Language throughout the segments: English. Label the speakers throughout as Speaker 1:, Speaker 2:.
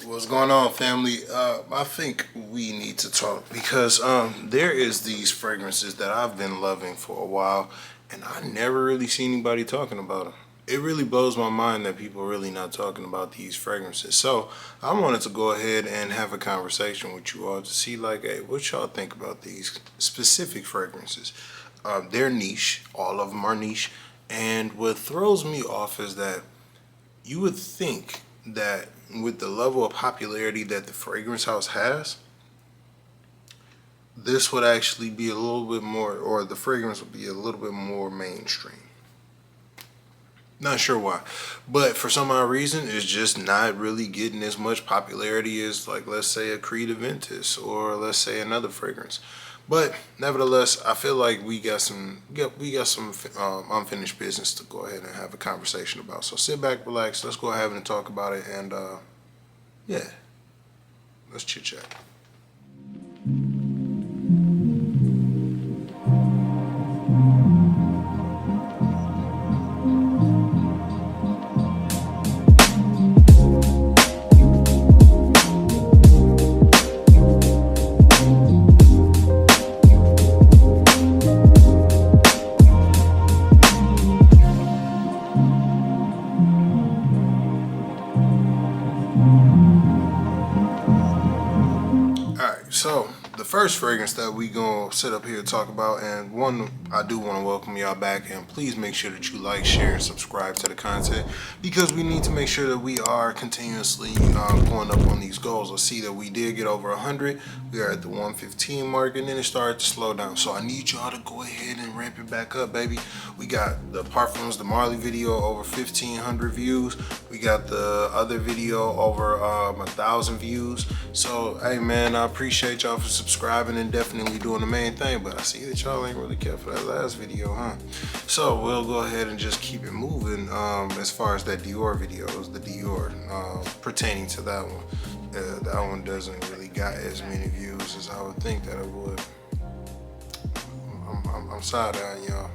Speaker 1: What's going on, family? I think we need to talk because there is these fragrances that I've been loving for a while, and I never really see anybody talking about them. It really blows my mind that people are really not talking about these fragrances. So I wanted to go ahead and have a conversation with you all to see, like, hey, what y'all think about these specific fragrances? They're niche. All of them are niche. And what throws me off is that you would think that with the level of popularity that the fragrance house has, this would actually be a little bit more, or the fragrance would be a little bit more mainstream. Not sure why, but for some odd reason, it's just not really getting as much popularity as, like, let's say a Creed Aventus or let's say another fragrance. But nevertheless, I feel like we got some unfinished business to go ahead and have a conversation about. So sit back, relax. Let's go ahead and talk about it, and yeah, let's chit chat. So the first fragrance that we gonna sit up here and talk about, and one, I do want to welcome y'all back, and please make sure that you like, share, and subscribe to the content, because we need to make sure that we are continuously going up on these goals. I see that we did get over 100. We are at the 115 mark, and then it started to slow down. So I need y'all to go ahead and ramp it back up, baby. We got the Parfums, the Marley video, over 1,500 views. We got the other video over 1,000 views. So hey man, I appreciate y'all for subscribing and definitely doing the main thing, but I see that y'all ain't really care for that last video, huh? So we'll go ahead and just keep it moving. As far as that Dior video, it was the Dior pertaining to that one. That one doesn't really got as many views as I would think that it would. I'm side-eyeing y'all.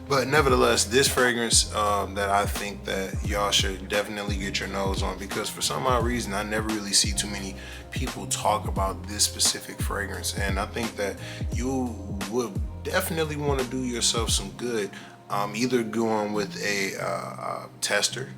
Speaker 1: But nevertheless, this fragrance that I think that y'all should definitely get your nose on, because for some odd reason I never really see too many people talk about this specific fragrance, and I think that you would definitely want to do yourself some good, either going with a tester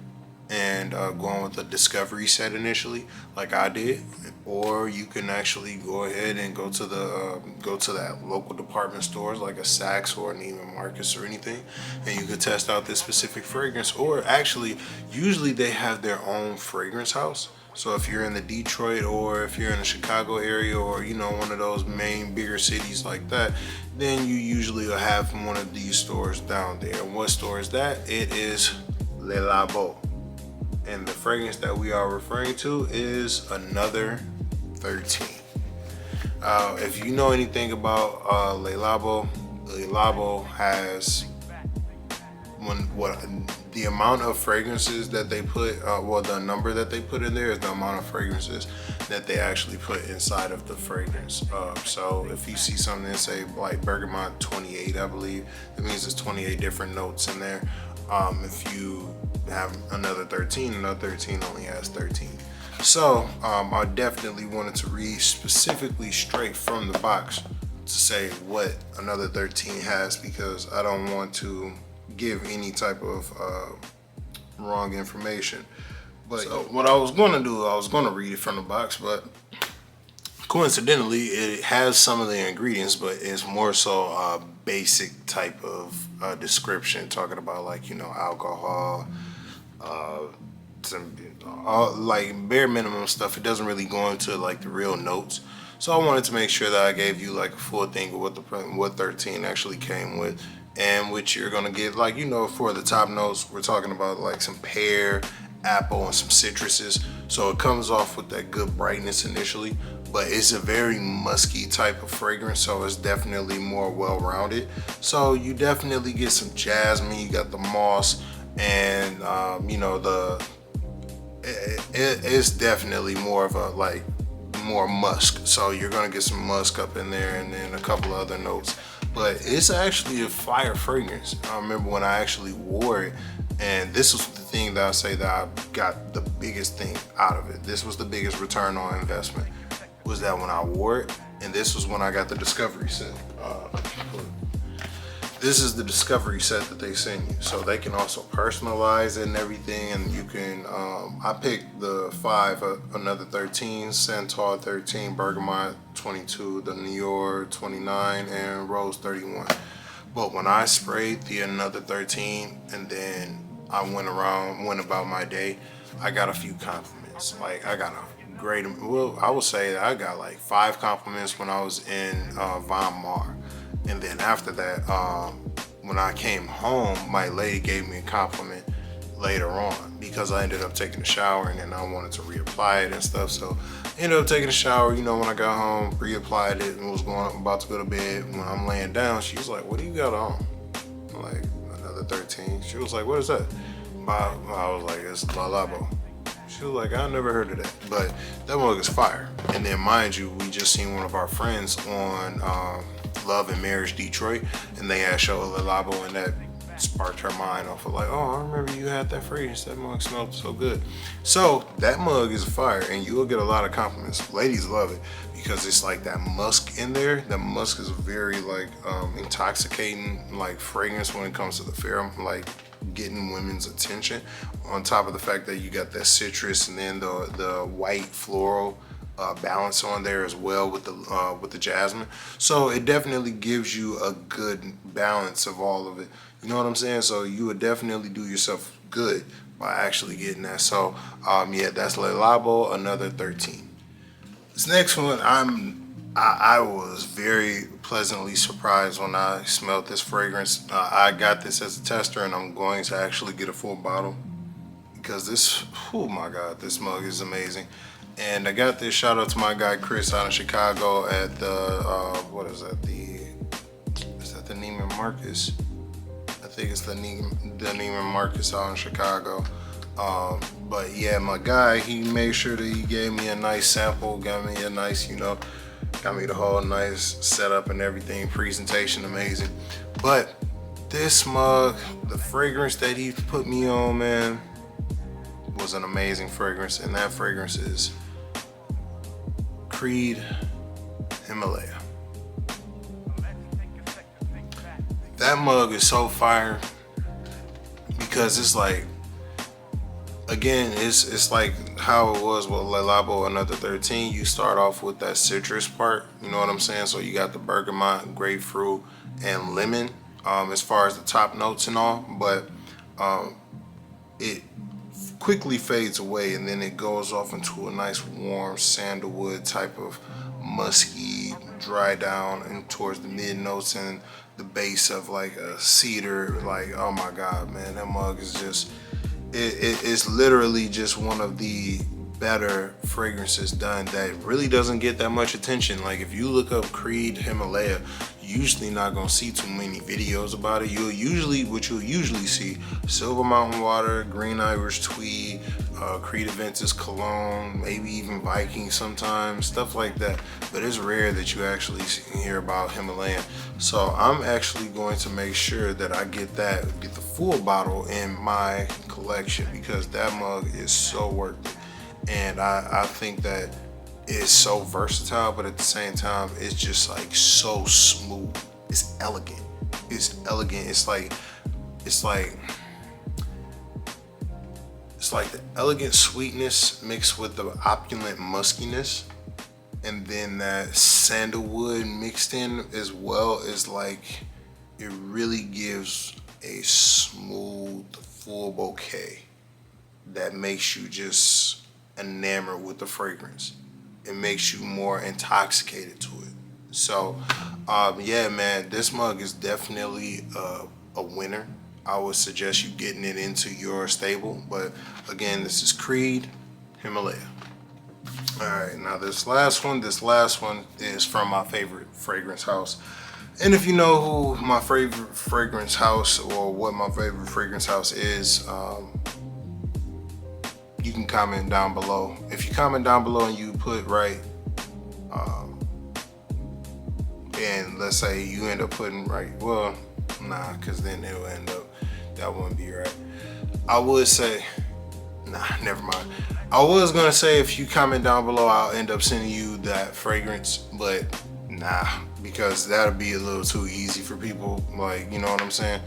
Speaker 1: and going with a discovery set initially, like I did, or you can actually go ahead and go to that local department stores like a Saks or an Neiman Marcus or anything, and you could test out this specific fragrance. Or actually, usually they have their own fragrance house. So if you're in the Detroit, or if you're in the Chicago area, or one of those main bigger cities like that, then you usually will have one of these stores down there. And what store is that? It is Labo. And the fragrance that we are referring to is Another 13. If you know anything about Labo has the amount of fragrances that they put, the number that they put in there is the amount of fragrances that they actually put inside of the fragrance. So if you see something that say like bergamot 28, I believe, that means there's 28 different notes in there. If you have Another 13, Another 13 only has 13. So I definitely wanted to read specifically straight from the box to say what Another 13 has, because I don't want to give any type of wrong information. But so what I was going to do, I was going to read it from the box, but coincidentally it has some of the ingredients, but it's more so a basic type of description, talking about, like, alcohol, some like bare minimum stuff. It doesn't really go into like the real notes. So I wanted to make sure that I gave you like a full thing of what 13 actually came with, and which you're gonna get, like, for the top notes, we're talking about like some pear, apple, and some citruses. So it comes off with that good brightness initially, but it's a very musky type of fragrance, so it's definitely more well-rounded. So you definitely get some jasmine, you got the moss, and it's definitely more of a more musk. So you're gonna get some musk up in there, and then a couple of other notes. But it's actually a fire fragrance. I remember when I actually wore it, and this was the thing that I say that I got the biggest thing out of it. This was the biggest return on investment. Was that when I wore it, and this was when I got the discovery set. This is the discovery set that they send you, so they can also personalize it and everything. And you can, I picked the 5, another 13, Centaur 13, Bergamot 22, the Nior 29, and Rose 31. But when I sprayed the another 13, and then I went about my day, I got a few compliments. Like, I got a great, well, I would say that I got like 5 compliments when I was in Von Mar. And then after that, when I came home, my lady gave me a compliment later on because I ended up taking a shower and then I wanted to reapply it and stuff. So I ended up taking a shower, you know, when I got home, reapplied it and was about to go to bed. When I'm laying down, she was like, "What do you got on?" I'm like, "Another 13. She was like, "What is that?" I was like, "It's Labo." She was like, "I never heard of that." But that mug is fire. And then mind you, we just seen one of our friends on Love and Marriage Detroit, and they had show Labo, and that sparked her mind off of like, "Oh, I remember you had that fragrance. That mug smelled so good." So that mug is fire, and you will get a lot of compliments. Ladies love it because it's like that musk in there. The musk is very like intoxicating, like fragrance when it comes to the pheromone, like getting women's attention. On top of the fact that you got that citrus and then the white floral balance on there as well with the jasmine. So it definitely gives you a good balance of all of it. You know what I'm saying? So you would definitely do yourself good by actually getting that. So yeah, that's Le Labo, another 13. This next one, I was very pleasantly surprised when I smelled this fragrance. I got this as a tester, and I'm going to actually get a full bottle because this, oh my God, this mug is amazing. And I got this, shout out to my guy Chris out in Chicago at the, what is that, is that the Neiman Marcus? I think it's the Neiman Marcus out in Chicago. But yeah, my guy, he made sure that he gave me a nice sample, got me a nice, you know, got me the whole nice setup and everything, presentation amazing. But this mug, the fragrance that he put me on, man, was an amazing fragrance, and that fragrance is Creed Himalaya. That mug is so fire because it's like, again, it's like how it was with Le Labo another 13. You start off with that citrus part, you know what I'm saying? So you got the bergamot, grapefruit, and lemon as far as the top notes and all, but it quickly fades away, and then it goes off into a nice warm sandalwood type of musky dry down and towards the mid notes and the base of like a cedar. Like, oh my God, man, that mug is just, it's literally just one of the better fragrances done that really doesn't get that much attention. Like, if you look up Creed Himalaya, you're usually not gonna see too many videos about it. What you'll usually see, Silver Mountain Water, Green Irish Tweed, Creed Aventus Cologne, maybe even Viking sometimes, stuff like that. But it's rare that you actually hear about Himalayan. So I'm actually going to make sure that I get the full bottle in my collection because that mug is so worth it. And I think that it's so versatile, but at the same time, it's just like so smooth. It's elegant. It's elegant. It's like the elegant sweetness mixed with the opulent muskiness, and then that sandalwood mixed in as well. Is like, it really gives a smooth, full bouquet that makes you just enamored with the fragrance. It makes you more intoxicated to it. So yeah, man, this mug is definitely a winner. I would suggest you getting it into your stable. But again, this is Creed Himalaya. All right, now this last one is from my favorite fragrance house. And if you know who my favorite fragrance house or what my favorite fragrance house is, you can comment down below. If you comment down below and you put right, and let's say you end up putting right, well, nah, because then it'll end up, that wouldn't be right. I would say Nah, never mind. I was gonna say if you comment down below, I'll end up sending you that fragrance, but nah, because that'll be a little too easy for people. Like, you know what I'm saying?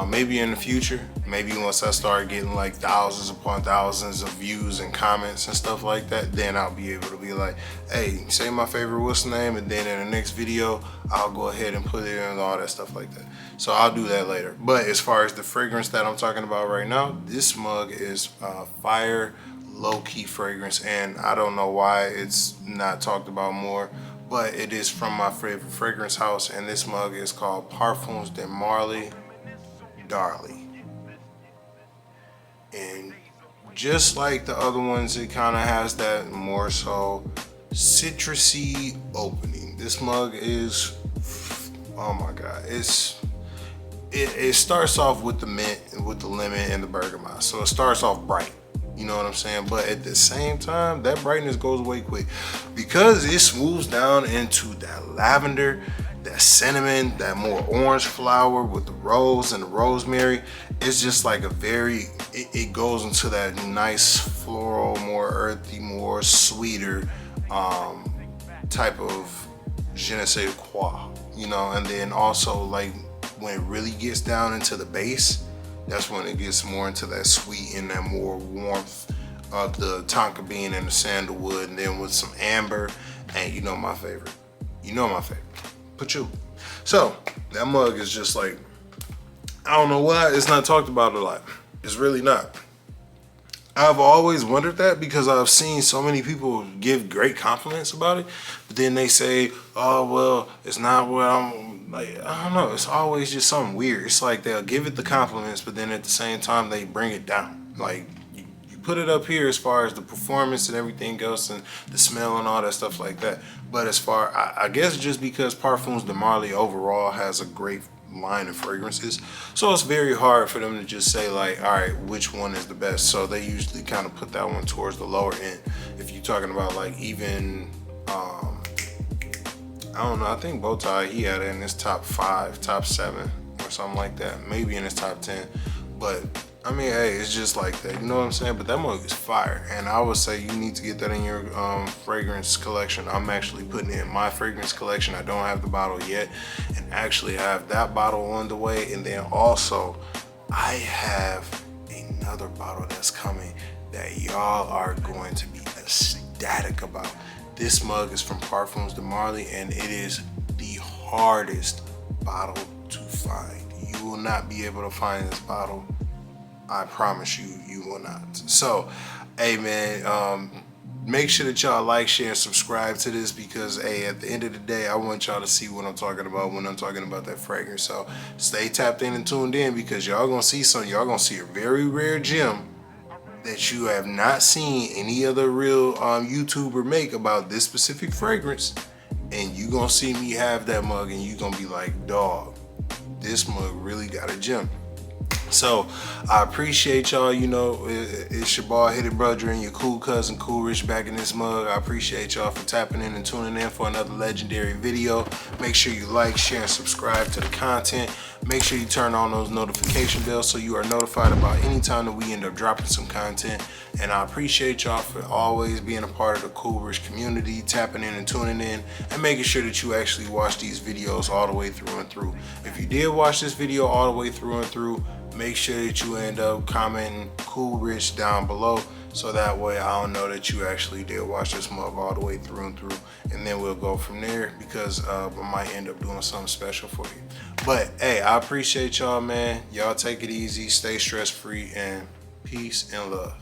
Speaker 1: Maybe in the future, maybe once I start getting like thousands upon thousands of views and comments and stuff like that, then I'll be able to be like, hey, say my favorite what's the name, and then in the next video I'll go ahead and put it in and all that stuff like that. So I'll do that later. But as far as the fragrance that I'm talking about right now, this mug is fire low-key fragrance, and I don't know why it's not talked about more, but it is from my favorite fragrance house, and this mug is called Parfums de Marly Darly. And just like the other ones, it kind of has that more so citrusy opening. This mug is, oh my god, it starts off with the mint, with the lemon and the bergamot, so it starts off bright, you know what I'm saying, but at the same time that brightness goes away quick because it smooths down into that lavender, that cinnamon, that more orange flower with the rose and the rosemary. It's just like a very, it goes into that nice floral, more earthy, more sweeter type of je ne sais quoi, you know. And then also like when it really gets down into the base, that's when it gets more into that sweet and that more warmth of the tonka bean and the sandalwood, and then with some amber and you know my favorite, patchouli. So that mug is just like, I don't know why it's not talked about a lot. It's really not. I've always wondered that because I've seen so many people give great compliments about it, but then they say, oh well, it's not what I'm like. I don't know, it's always just something weird. It's like they'll give it the compliments, but then at the same time they bring it down. Like you put it up here as far as the performance and everything else and the smell and all that stuff like that, but as far, I guess just because Parfums de Marly overall has a great line of fragrances, so it's very hard for them to just say like, all right, which one is the best. So they usually kind of put that one towards the lower end. If you're talking about like even I don't know, I think Bowtie, he had it in his top 5, top 7 or something like that, maybe in his top 10. But I mean, hey, it's just like that, you know what I'm saying? But that mug is fire, and I would say you need to get that in your fragrance collection. I'm actually putting it in my fragrance collection. I don't have the bottle yet, and actually I have that bottle on the way, and then also I have another bottle that's coming that y'all are going to be ecstatic about. This mug is from Parfums de Marly, and it is the hardest bottle to find. You will not be able to find this bottle. I promise you, you will not. So, hey man, make sure that y'all like, share, and subscribe to this because, hey, at the end of the day, I want y'all to see what I'm talking about when I'm talking about that fragrance. So stay tapped in and tuned in because y'all gonna see something. Y'all gonna see a very rare gem that you have not seen any other real YouTuber make about this specific fragrance, and you gonna see me have that mug and you gonna be like, dog, this mug really got a gem. So I appreciate y'all. You know, it's your bald headed brother and your cool cousin Cool Rich back in this mug. I appreciate y'all for tapping in and tuning in for another legendary video. Make sure you like, share, and subscribe to the content. Make sure you turn on those notification bells so you are notified about any time that we end up dropping some content. And I appreciate y'all for always being a part of the Cool Rich community, tapping in and tuning in, and making sure that you actually watch these videos all the way through and through. If you did watch this video all the way through and through, make sure that you end up commenting Cool Rich down below, so that way I'll know that you actually did watch this mug all the way through and through, and then we'll go from there because I might end up doing something special for you. But hey, I appreciate y'all, man. Y'all take it easy, stay stress free, and peace and love.